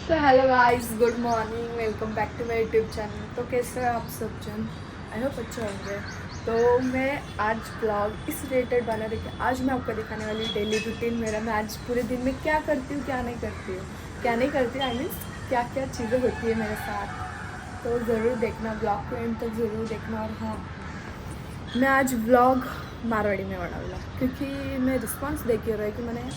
तो hello guys, good morning, welcome back to my YouTube channel. तो कैसे हैं आप सब जन? आई होप अच्छे होंगे। तो मैं आज ब्लॉग इस रिलेटेड बना रही थी। आज मैं आपको दिखाने वाली डेली रूटीन मेरा। मैं आज पूरे दिन में क्या करती हूँ, क्या नहीं करती हूँ, क्या नहीं करती हूँ, आई मीन्स क्या क्या चीज़ें होती है मेरे साथ। तो ज़रूर देखना ब्लॉग को, एंड तक ज़रूर देखना। और हाँ, मैं आज ब्लॉग मारवाड़ी में बनाऊँगा क्योंकि मैं रिस्पॉन्स देख रही कि मैंने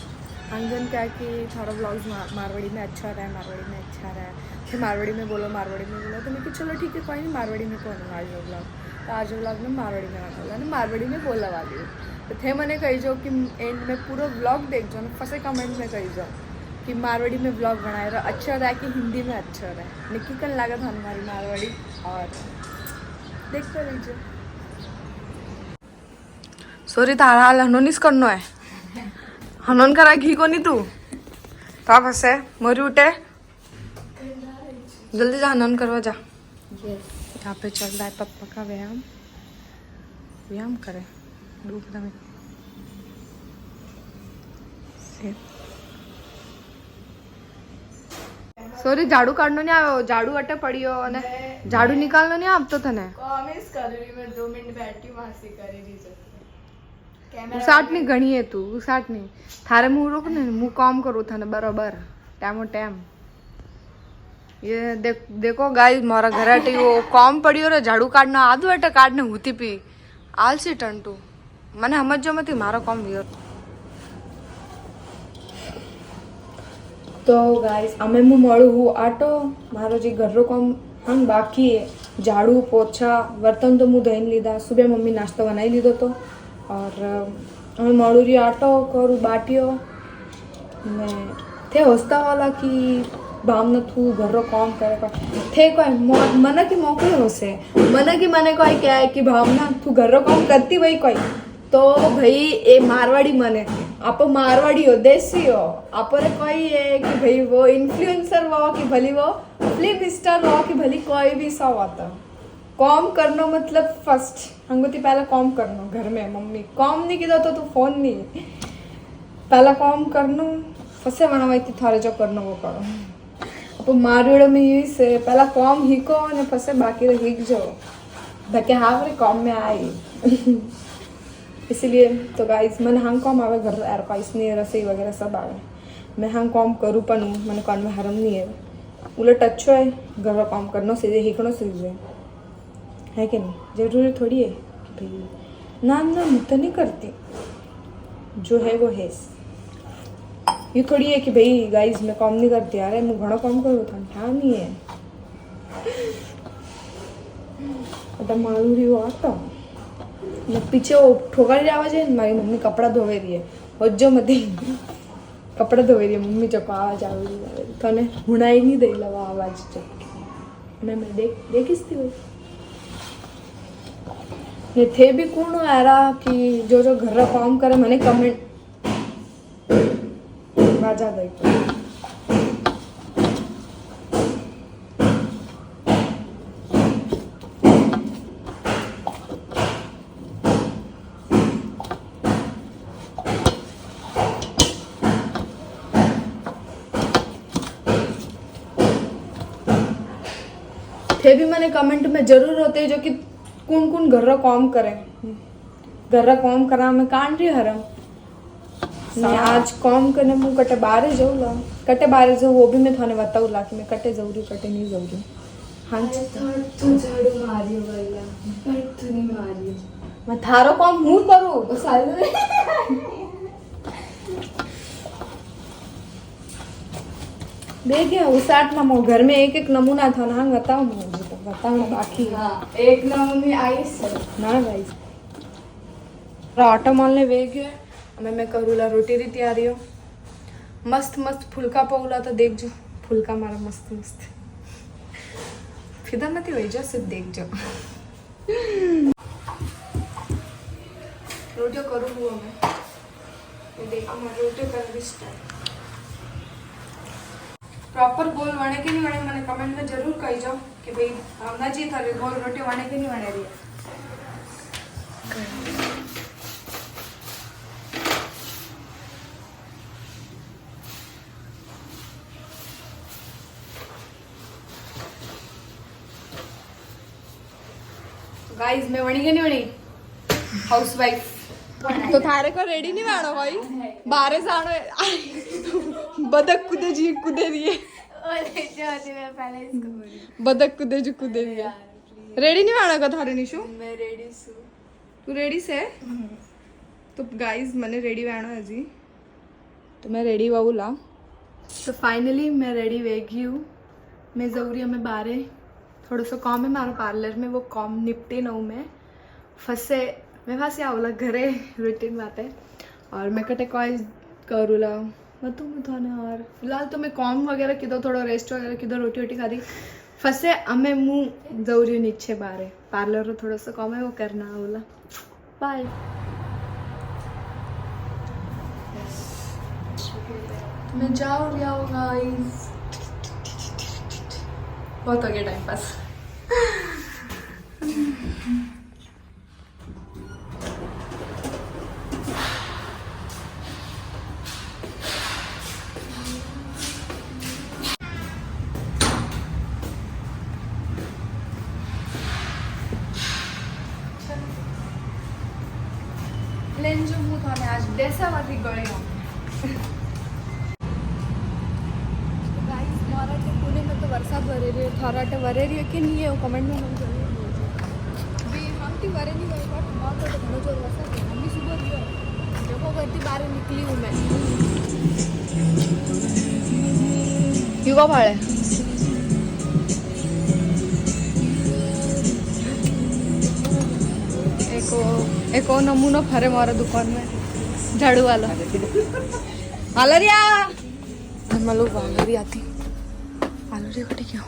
अंजन क्या कि थोड़ा ब्लॉग्स मारवाड़ी में अच्छा रहा है, मारवाड़ी में अच्छा रहा है, फिर मारवाड़ी में बोलो, मारवाड़ी में बोलो। तो मैं कि चलो ठीक है, कोई नहीं, मारवाड़ी में कौन आज वो ब्लॉग। तो आज ब्लॉग में मारवाड़ी में बनाऊँगा ना, मारवाड़ी में बोला वाली हूँ। तो थे मैंने कही जाओ कि एंड में पूरा ब्लॉग देख जाओ ना, फंसे कमेंट में कही जाओ कि मारवाड़ी में ब्लॉग बनाए रहा अच्छा रहा कि हिंदी में अच्छा रहा है। निकी कन लागत हमारी मारवाड़ी, और देखते रहिए। सॉरी, तारा हाल हनोनीस करनो है, हनन करा घी को नहीं तू तो आप हंसे मोरी उठे, जल्दी जा हनन करवा जा। यहाँ पे चल रहा है पप्पा का व्यायाम, व्यायाम करे धूप में। सॉरी, झाड़ू काढनो नहीं आयो, झाड़ू अटे पड़ियो અને झाड़ू निकालनो नहीं आपतो तने कॉमेंट्स कर रही मैं 2 मिनट बैठी हूँ वहां से कर रही उसाट नहीं घणी है तू, उसाट नहीं थारे मुंह रोक ने मुंह काम करू थाने बराबर टाइमो टाइम। ये देखो गाइस, मारा घराटी वो काम पड़ियो रे झाड़ू काढना आधु अटे काढने हुती पी आलसी टंटू मने समझ जो मती मारो काम वियो। तो गाइस अमे मु मळू हूँ आटो मारो जी घर रो काम हम बाकी है, झाड़ू पोछा बर्तन तो मुँह धोई लीधा, सुबह मम्मी नाश्तो बनाई लीधो तो। और हमें मळू री आटो करू बाटियो ने थे होस्ता वाला की भाम न थू घर रो काम करे थे कोई मना की मोकले होसे मना की मने कोई क्या है कि भावना तू घर रो काम करती भाई कोई तो भाई ए मारवाड़ी मने आप मारवाड़ी हो, देसी हो आप कोई है कि भाई वो इन्फ्लुएंसर हो कि भली वो फिल्म स्टार हो कि भली कोई भी सा होता काम करना मतलब फर्स्ट हंगुती पहला काम करना घर में मम्मी काम नहीं किया तो तू फोन नहीं पहला काम करना फसे बनावाई थी थारे जो करना वो करो। अब मारवाड़ में यही से पहला काम हिको ने फसे बाकी रे हिक जो धके हाव रे काम में आई इसीलिए तो गाइस मैंने हम काम आवे घर यार का इसने रसोई वगैरह सब आवे मैं हम काम करूँ पण मैंने कौन में हरम नहीं है उलट अच्छो है घर का काम करना सीधे हिकनो सीधे है कि नहीं, जरूरी थोड़ी है कि भाई ना ना मैं तो नहीं करती, जो है वो है। ये थोड़ी है कि भाई गाइस मैं काम नहीं करती यार मैं घणो काम करूँ था हाँ नहीं है अटा मारू रही हो आता मैं पीछे वो ठोकर आवाज है मारी मम्मी कपड़ा धोवे रही है और जो मत कपड़ा धोवे रही है मम्मी चको आवाज आ रही है तो ने हुणाई नहीं दे लवा आवाज चक मैं देखीस थी भाई ने थे भी कौन यारा कि जो जो घर काम करे मैंने कमेंट बाजा गई थे भी मैंने कमेंट में जरूर होते जो कि कौन कौन घर काम करे घर काम करा में कान रही हरम मैं आज काम करने मुँह कटे बाहर जाऊँ ला कटे बाहर जाऊँ वो भी मैं थाने बताऊँ ला कि मैं कटे जाऊँ रही कटे नहीं जाऊँ रही। हाँ तू झाड़ू मारियो भैया पर तू नहीं मारियो मैं थारो काम मुँह करूँ साले देखिए उस आठ ना मो घर में एक एक नमूना था ना बताओ मुझे तो बताओ ना बाकी हाँ एक ना मम्मी आई सर ना भाई ऑटो मॉल ने वे गयो मैं करूला रोटी री तैयारी हो मस्त मस्त फुलका पौला तो देख जो फुलका मारा मस्त मस्त फिदा मती वही जो सिर्फ देख जो रोटियों करूँ हुआ मैं देखो मैं रोटियों कर भी स्टार्ट प्रॉपर गोल वणे के नहीं वणे मैंने कमेंट में जरूर कही जाओ कि भाई हमना जी थारे गोल रोटी वणे के नहीं वणे रही गाइस मैं वणी के नहीं वणी हाउसवाइफ तो थारे को रेडी नहीं वाणो भाई बारे जानो बदक कूदे जी कूदे दिए बदक कूदे जी कूदे दिए रेडी नहीं वाणो का थारे निशु मैं रेडी छू तू रेडी से तो गाइस मैंने रेडी वाणो है जी तो मैं रेडी वाऊला तो फाइनली मैं रेडी वेगी हूँ मैं ज़रूरी हमें बारे थोड़ा सा काम है मारो पार्लर में वो काम निपटे न हूँ मैं फंसे मैं फंसे आवला घरे रूटीन बात है और मैं कटे कॉल करूला बताऊँ मैं थाने और फिलहाल तो मैं काम वगैरह किधर थोड़ा रेस्ट वगैरह किधर रोटी वोटी खा दी फंसे हमें मुँह जरूरी नीचे बारे पार्लर में थोड़ा सा काम है वो करना आवला बाय मैं जाओ रहा हूँ गाइस बहुत हो गया टाइम पास लेन जो मुँह थाने आज डेसा वाली गए हूँ पुणे में तो वरसाद भरे रही है थाराटे भरे रही है कि नहीं है वो कमेंट में मन जरूर बोलજો भी हम ती भरे नहीं भाई बट बहुत तो घणो जोर वरसाद है हम भी सुबह गयो देखो घरती बाहर निकली हूँ मैं युवा भाड़े एको नमूनो फरे मारा दुकान में झाड़ू वाला वालरिया मलो वालरिया थी वालरिया कटी क्यों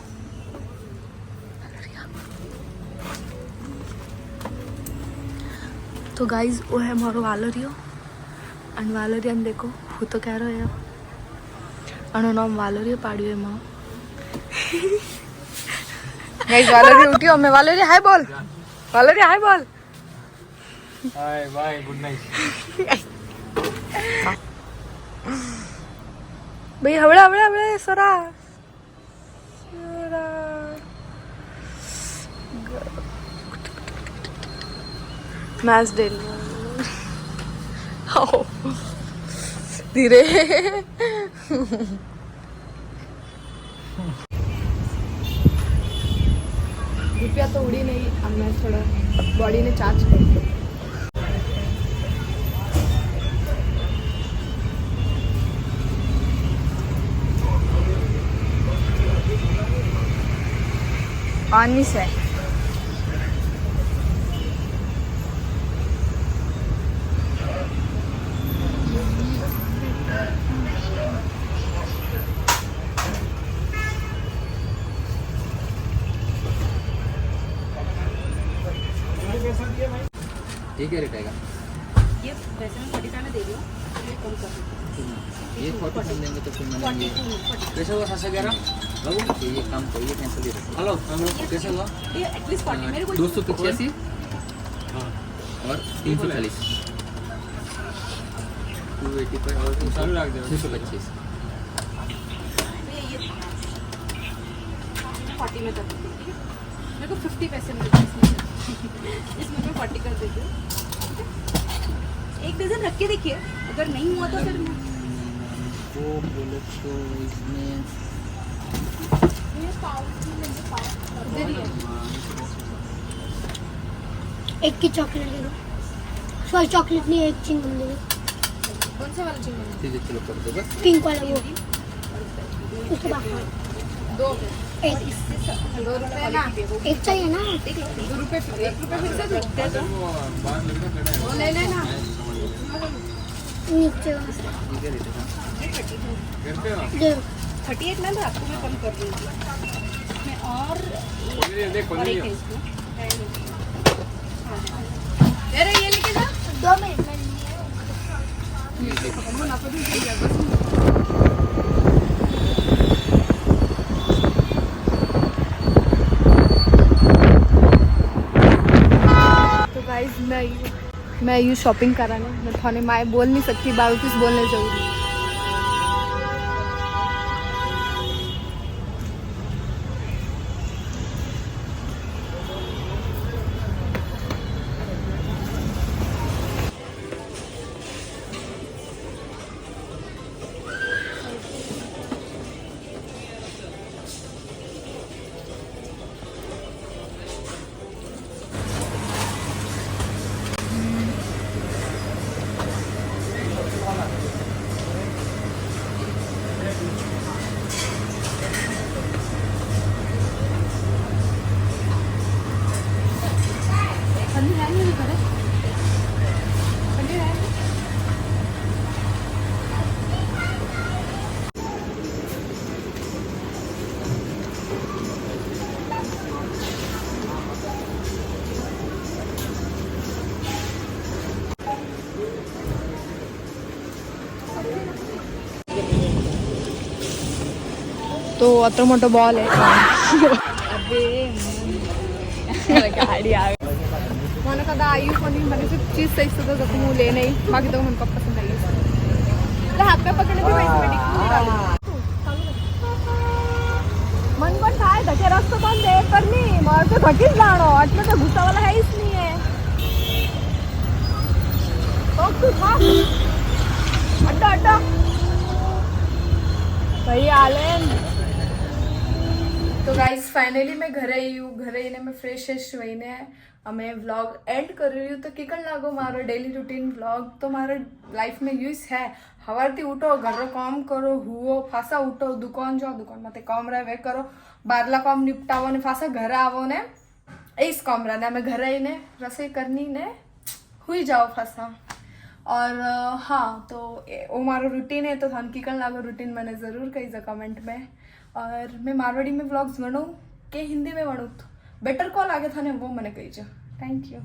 तो गाइज वो है मारो वालरियो अन वालरिया देखो वो तो कह रहे हो अनो नाम वालरियो पाड़ियो है माँ गाइज वालरिया उठी हो मैं वालरिया हाय बोल वालरिया हाय बोल हाय बाय गुड नाइट भाई हवड़ा हवड़ा हवड़ा सरा मैच डेल धीरे रुपया तो उड़ी नहीं अब मैं थोड़ा बॉडी ने चार्ज कर दिया पानी से ये क्या रेट आएगा ये वैसे मैं 45 में दे रही हूँ ये कम कर देती ये 40 हम देंगे तो फिर मैंने कैसे हुआ 711 बाबू तो ये काम करिए ये कैंसिल हेलो हम लोग कैसे हुआ हूँ ये एटलीस्ट 40 मेरे को 285 और 340 285 और 325 ये 40 में कर देती हूँ ठीक है मेरे को 50 पैसे मिलते हैं इसमें मैं 40 कर देती हूँ ठीक है एक डजन रख के देखिए अगर नहीं हुआ तो फिर वो बोले तो इसमें इधर ही है एक की चॉकलेट दे दो सॉरी चॉकलेट नहीं एक चिंगम दे दो कौन सा वाला चाहिए ठीक है चलो कर दो बस पिंक वाला वो उसके बाद दो एक रुपये ना एक चाहिए ना देख लो 2 रुपये 1 रुपये फिर से दे दो वो ले लेना नीचे वाला ठीक है रेट दे 38 में आपको मैं कम कर दूँगी मैं और एक है इसमें अरे ये लेके जा 2 मिनट में तो गाइस मैं यू शॉपिंग कराने मैं थाने माए बोल नहीं सकती बारूतीस बोलने जरूरी तो अतो मोटो बॉल है गाड़ी आ गई મને કદા આવ્યું પણ નહીં મને સિર્ફ ચીઝ સહી સુધો તો હું લે નહીં બાકી તો મને પસંદ આવી એટલે હાથ पे પકડને भी वैसे मन पण થાય ધકે રસ્તો બંધ હે પર નહીં મારે તો ધકી જ લાણો એટલે તો ગુસ્સા वाला है ही नहीं है तो तू खा अड्डा अड्डा भाई आलेन तो गाइस फाइनली मैं घरे आई हूँ घरे आવીને मैं फ्रेश થઈને અમે વ્લોગ એન્ડ કરી રહ્યું તો કેકણ લાગો મારો ડેલી રૂટીન વ્લોગ તો મારો લાઈફ में यूज है સવારથી ઉઠો ઘરનો કામ કરો હુઓ પાછા ઉઠો દુકાન જાઓ દુકાનમાં તે કામ રહે વે કરો બારલા કામ નિપટાવો ને પાછા ઘરે આવો ને એ જ કામ રહે ને અમે ઘરે આવીને રસોઈ કરની ને હુઈ જાઓ પાછા और हाँ तो वो मारो रूटीन है तो थान कीकण लागो रूटीन मैंने ज़रूर कही कमेंट में और मैं मारवाड़ी में व्लॉग्स बनूँ कि हिंदी में बनूँ तो बेटर कॉल आगे था ने वो मैंने कही थैंक यू।